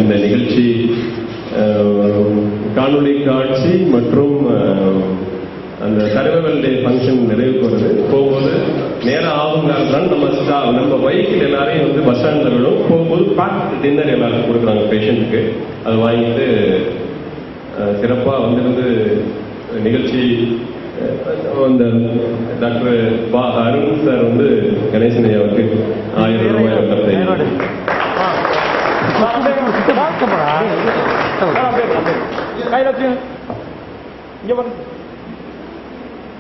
இந்த நிகழ்ச்சி காணொளி காட்சி மற்றும் அந்த சர்வைவல் டே ஃபங்க்ஷன் நிறைவுக்கு வருது. போகும்போது நேரம் ஆகுங்கிறதுனால நம்ம பைக்கில் எல்லாரையும் வந்து பஸ் ஸ்டாண்டில் விடும். போகும்போது பேக் டின்னர் எல்லாருக்கும் கொடுக்குறாங்க பேஷண்ட்டுக்கு. அதை வாங்கிட்டு சிறப்பாக வந்திருந்து நிகழ்ச்சி அந்த டாக்டர் அருண் சார் வந்து கணேசன் ஐயாவுக்கு 1000 ரூபாய்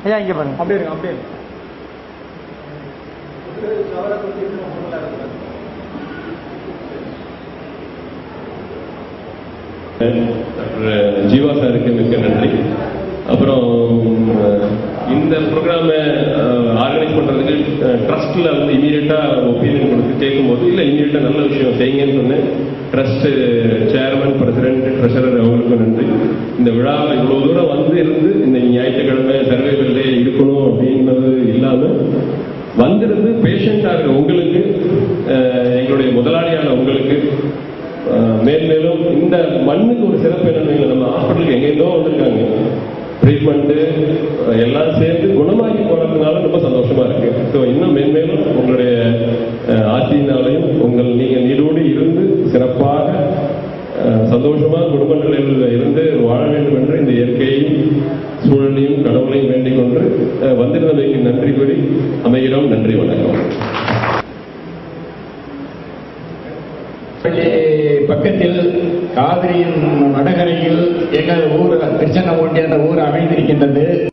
ஐயா இங்க பாருங்க. அப்படியே இருங்க, அப்படியே டாக்டர் ஜீவா சாருக்கு மிக்க நன்றி. அப்புறம் இந்த ப்ரோக்ராமை ஆர்கனைஸ் பண்ணுறதுக்கு ட்ரஸ்ட்டில் வந்து இமீடியட்டாக ஒப்பீனியன் கொடுத்து கேட்கும்போது இல்லை இமீடியட்டாக நல்ல விஷயம் செய்யுங்கன்னு சொன்னேன். ட்ரஸ்ட்டு சேர்மன், பிரசிடென்ட், ட்ரெஷரர் அவங்களுக்கும் நன்றி. இந்த விழாவில் இவ்வளோ தூரம் வந்து இருந்து இந்த ஞாயிற்றுக்கிழமை சர்வைவல்லே இருக்கணும் அப்படின்றது இல்லாமல் வந்திருந்து பேஷண்ட்டாக இருக்க உங்களுக்கு, எங்களுடைய முதலாளியான உங்களுக்கு மேலும் இந்த மண்ணுக்கு ஒரு சிறப்பு என்னன்னு, நம்ம ஹாஸ்பிட்டலுக்கு எங்கேருந்தோ வந்திருக்காங்க, ட்ரீட்மெண்ட்டு எல்லாம் சேர்ந்து குணமாகி போனதுனால ரொம்ப சந்தோஷமா இருக்கு. ஸோ இன்னும் மென்மேலும் உங்களுடைய ஆட்சியினாலையும் நீங்கள் நீடோடு இருந்து சிறப்பாக சந்தோஷமாக குடும்பங்களில் இருந்து வாழ வேண்டும் என்று இந்த இயற்கையும் சூழலையும் கடவுளையும் வேண்டிக் கொண்டு வந்திருந்தமைக்கு நன்றி கூறி அமைகிறோம். நன்றி, வணக்கம். பக்கத்தில் காவிரியின் வடகரையில் எங்கள் ஊர் திருச்செங்கோட்டை என்ற ஊர் அமைந்திருக்கின்றது.